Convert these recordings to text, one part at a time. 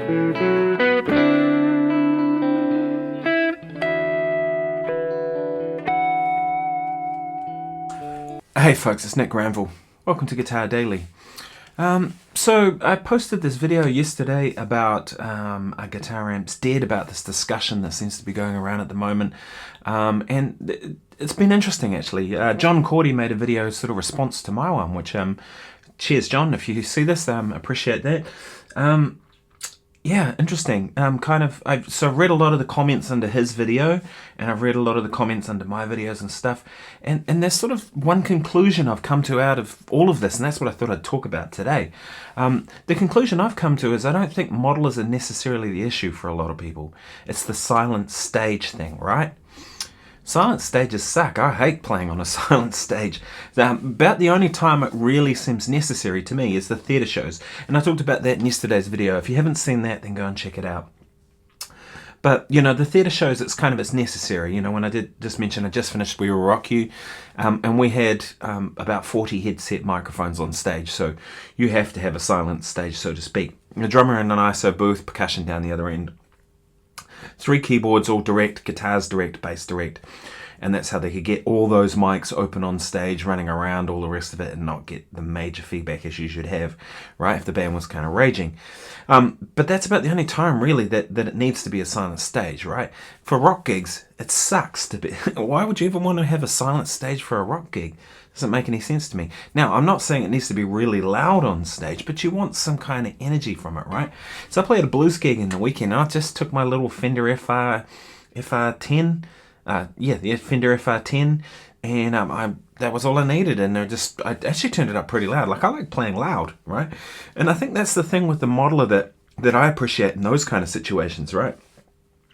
Hey folks, it's Nick Granville. Welcome to Guitar Daily. So I posted this video yesterday about a guitar amp's dead, about this discussion that seems to be going around at the moment. And it's been interesting actually. John Cordy made a video sort of response to my one, which cheers John if you see this, appreciate that. Yeah, interesting. I've read a lot of the comments under his video, and I've read a lot of the comments under my videos and stuff, and there's sort of one conclusion I've come to out of all of this, and that's what I thought I'd talk about today. The conclusion I've come to is I don't think modelers are necessarily the issue for a lot of people. It's the silent stage thing, right? Silent stages suck. I hate playing on a silent stage. About the only time it really seems necessary to me is the theatre shows. And I talked about that in yesterday's video. If you haven't seen that, then go and check it out. But, you know, the theatre shows, it's necessary. You know, when I did just mention, I just finished We Will Rock You, and we had about 40 headset microphones on stage. So you have to have a silent stage, so to speak. A drummer in an ISO booth, percussion down the other end. 3 keyboards, all direct, guitars direct, bass direct, and that's how they could get all those mics open on stage, running around, all the rest of it, and not get the major feedback issues you'd have, right, if the band was kind of raging. But that's about the only time, really, that it needs to be a silent stage, right? For rock gigs, it sucks to be... Why would you ever want to have a silent stage for a rock gig? Doesn't make any sense to me. Now, I'm not saying it needs to be really loud on stage, but you want some kind of energy from it, right? So I played a blues gig in the weekend, and I just took my little Fender FR10, Fender FR10, and that was all I needed, and I actually turned it up pretty loud. Like, I like playing loud, right? And I think that's the thing with the modeler that I appreciate in those kind of situations, right?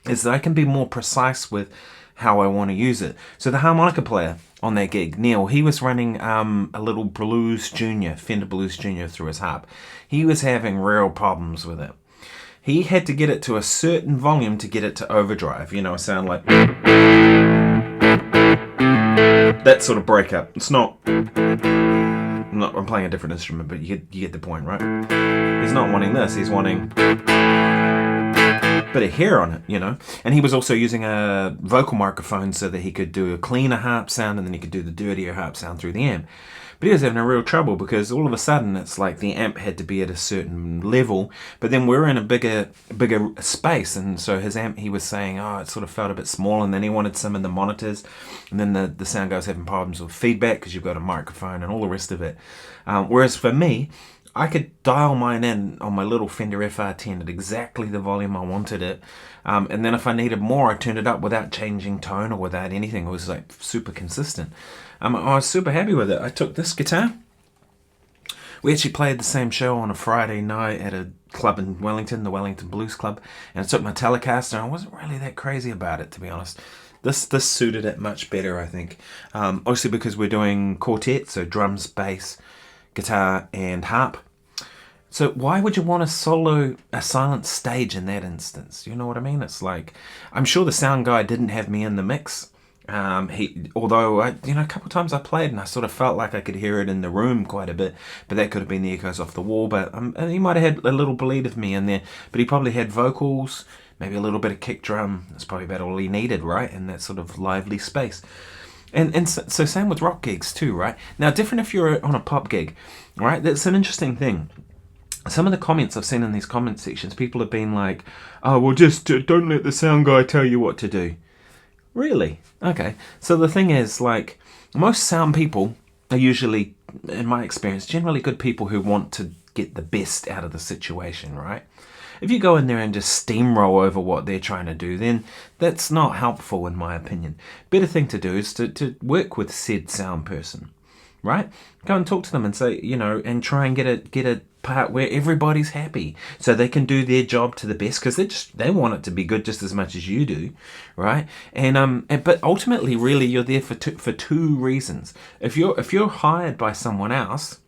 Is that I can be more precise with how I want to use it. So the harmonica player on that gig, Neil, he was running a little Fender Blues Junior through his harp. He was having real problems with it. He had to get it to a certain volume to get it to overdrive, you know, a sound like that sort of breakup. It's not, I'm playing a different instrument, but you get the point, right? He's not wanting this, he's wanting bit of hair on it, you know. And he was also using a vocal microphone so that he could do a cleaner harp sound, and then he could do the dirtier harp sound through the amp. But he was having a real trouble because all of a sudden it's like the amp had to be at a certain level, but then we're in a bigger space, and so his amp, he was saying, it sort of felt a bit small, and then he wanted some in the monitors, and then the sound guy was having problems with feedback because you've got a microphone and all the rest of it. Whereas for me, I could dial mine in on my little Fender FR10 at exactly the volume I wanted it. And then if I needed more, I turned it up without changing tone or without anything. It was like super consistent. I was super happy with it. I took this guitar. We actually played the same show on a Friday night at a club in Wellington, the Wellington Blues Club. And I took my Telecaster, and I wasn't really that crazy about it, to be honest. This suited it much better, I think. Obviously because we're doing quartet, so drums, bass, guitar and harp. So why would you want to solo a silent stage in that instance? You know what I mean? It's like, I'm sure the sound guy didn't have me in the mix. Although a couple of times I played and I sort of felt like I could hear it in the room quite a bit, but that could have been the echoes off the wall. But he might have had a little bleed of me in there, but he probably had vocals, maybe a little bit of kick drum. That's probably about all he needed, right? In that sort of lively space. And so same with rock gigs too, right? Now, different if you're on a pop gig, right? That's an interesting thing. Some of the comments I've seen in these comment sections, people have been like, oh, well, just don't let the sound guy tell you what to do. Really? Okay. So the thing is, like, most sound people are usually, in my experience, generally good people who want to get the best out of the situation, right? If you go in there and just steamroll over what they're trying to do, then that's not helpful, in my opinion. Better thing to do is to work with said sound person, right? Go and talk to them and say, and try and get a part where everybody's happy, so they can do their job to the best, because they want it to be good just as much as you do, right? But ultimately, really, you're there for two reasons. If you're hired by someone else,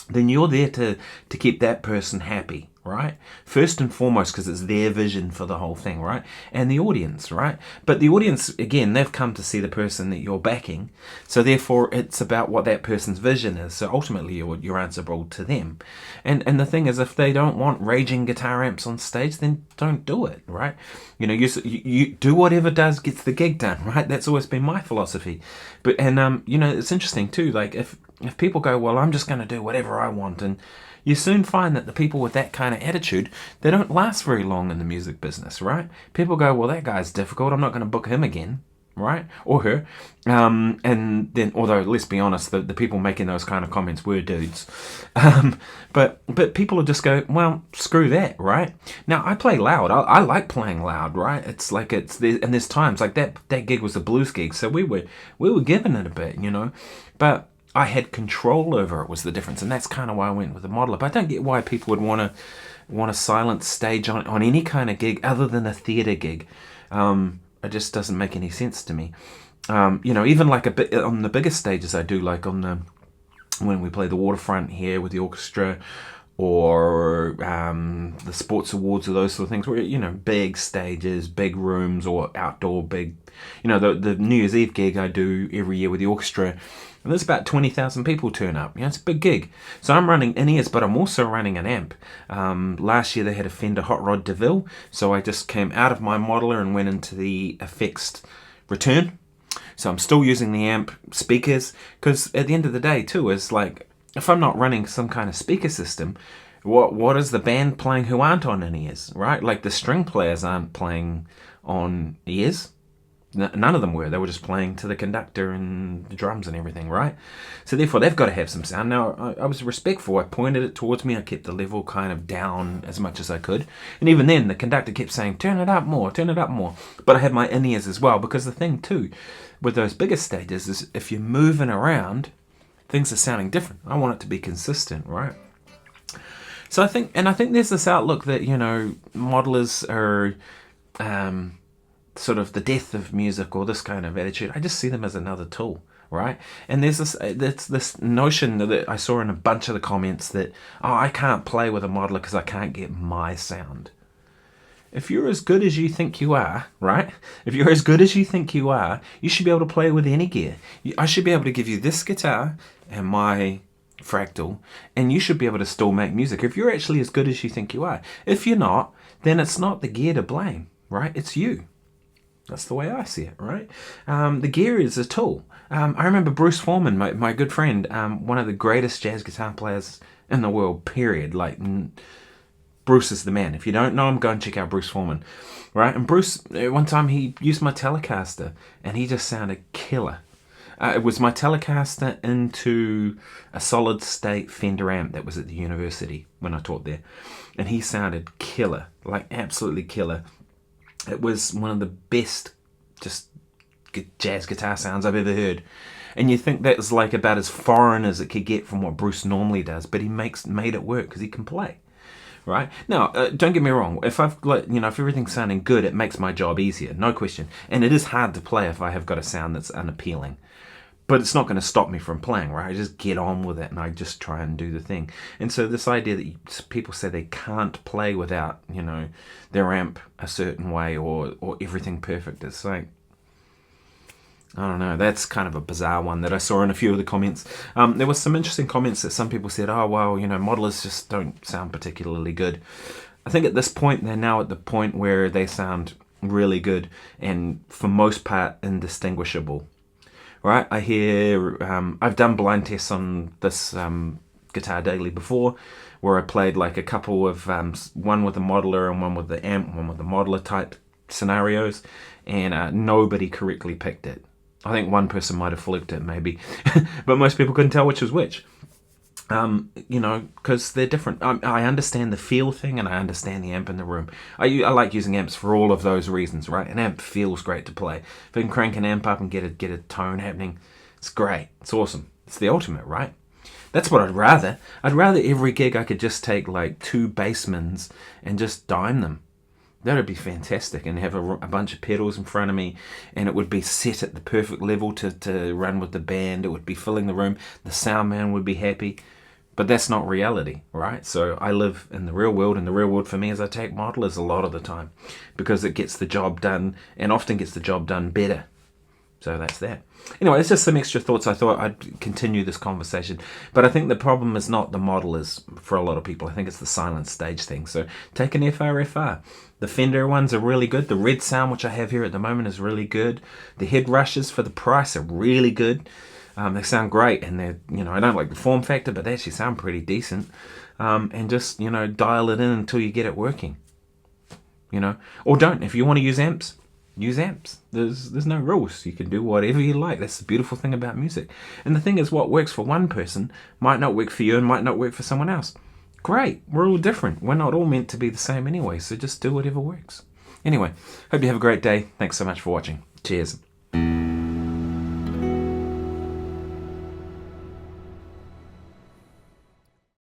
then you're there to keep that person happy, right? First and foremost, because it's their vision for the whole thing, right? And the audience, right? But the audience, again, they've come to see the person that you're backing. So therefore, it's about what that person's vision is. So ultimately, you're answerable to them. And the thing is, if they don't want raging guitar amps on stage, then don't do it, right? You know, you do whatever gets the gig done, right? That's always been my philosophy. But you know, it's interesting too. Like if people go, well, I'm just going to do whatever I want, and you soon find that the people with that kind of attitude, they don't last very long in the music business, right? People go, well, that guy's difficult, I'm not going to book him again, right? Or her. And then, although, let's be honest, the people making those kind of comments were dudes. But people will just go, well, screw that, right? Now, I play loud. I like playing loud, right? It's like, and there's times, like that gig was a blues gig, so we were giving it a bit, you know? But I had control over it was the difference, and that's kind of why I went with the modeler. But I don't get why people would want a silent stage on any kind of gig other than a theatre gig. It just doesn't make any sense to me. You know, even like a bit on the bigger stages I do, like when we play the Waterfront here with the orchestra, or the sports awards or those sort of things, where, you know, big stages, big rooms, or outdoor big, you know, the New Year's Eve gig I do every year with the orchestra, and there's about 20,000 people turn up. You know, it's a big gig. So I'm running in-ears, but I'm also running an amp. Last year they had a Fender Hot Rod DeVille, so I just came out of my modeler and went into the effects return. So I'm still using the amp, speakers, because at the end of the day too, is like, if I'm not running some kind of speaker system, what is the band playing who aren't on in-ears, right? Like the string players aren't playing on ears. None of them were. They were just playing to the conductor and the drums and everything, right? So therefore, they've got to have some sound. Now, I was respectful. I pointed it towards me. I kept the level kind of down as much as I could. And even then, the conductor kept saying, turn it up more, turn it up more. But I had my in-ears as well, because the thing, too, with those bigger stages is if you're moving around, things are sounding different. I want it to be consistent, right? So I think there's this outlook that, you know, modelers are sort of the death of music, or this kind of attitude. I just see them as another tool, right? And there's this notion that I saw in a bunch of the comments that, oh, I can't play with a modeler because I can't get my sound. If you're as good as you think you are, right? If you're as good as you think you are, you should be able to play with any gear. I should be able to give you this guitar and my Fractal, and you should be able to still make music if you're actually as good as you think you are. If you're not, then it's not the gear to blame, right? It's you. That's the way I see it, right? The gear is a tool. I remember Bruce Forman, my good friend, one of the greatest jazz guitar players in the world, period. Like, Bruce is the man. If you don't know him, go and check out Bruce Forman, right? And Bruce, one time he used my Telecaster, and he just sounded killer. It was my Telecaster into a solid state Fender amp that was at the university when I taught there. And he sounded killer, like absolutely killer. It was one of the best just jazz guitar sounds I've ever heard. And you think that's like about as foreign as it could get from what Bruce normally does, but he made it work because he can play. Right? Now, don't get me wrong. If if everything's sounding good, it makes my job easier, no question. And it is hard to play if I have got a sound that's unappealing. But it's not going to stop me from playing, right? I just get on with it and I just try and do the thing. And so this idea that people say they can't play without, you know, their amp a certain way or everything perfect, it's like, I don't know, that's kind of a bizarre one that I saw in a few of the comments. There was some interesting comments that some people said, oh, well, you know, modelers just don't sound particularly good. I think at this point, they're now at the point where they sound really good and for most part indistinguishable. Right, I hear, I've done blind tests on this Guitar Daily before, where I played like a couple of, one with the modeler and one with the amp, one with the modeler type scenarios, and nobody correctly picked it. I think one person might have flipped it maybe, but most people couldn't tell which was which. You know, because they're different. I understand the feel thing and I understand the amp in the room. I like using amps for all of those reasons, right? An amp feels great to play. If I can crank an amp up and get a tone happening, it's great. It's awesome. It's the ultimate, right? That's what I'd rather. I'd rather every gig I could just take like 2 bassmans and just dime them. That would be fantastic, and have a bunch of pedals in front of me, and it would be set at the perfect level to run with the band. It would be filling the room. The sound man would be happy. But that's not reality, right? So I live in the real world, and the real world for me as a tech model is a lot of the time, because it gets the job done, and often gets the job done better. So that's that. Anyway, it's just some extra thoughts. I thought I'd continue this conversation. But I think the problem is not the model is for a lot of people. I think it's the silent stage thing. So take an FR. The Fender ones are really good. The red sound, which I have here at the moment, is really good. The head rushes for the price are really good. They sound great, and they're, I don't like the form factor, but they actually sound pretty decent. And just, dial it in until you get it working. Or don't. If you want to use amps, use amps. There's no rules. You can do whatever you like. That's the beautiful thing about music. And the thing is, what works for one person might not work for you and might not work for someone else. Great. We're all different. We're not all meant to be the same anyway, so just do whatever works. Anyway, hope you have a great day. Thanks so much for watching. Cheers.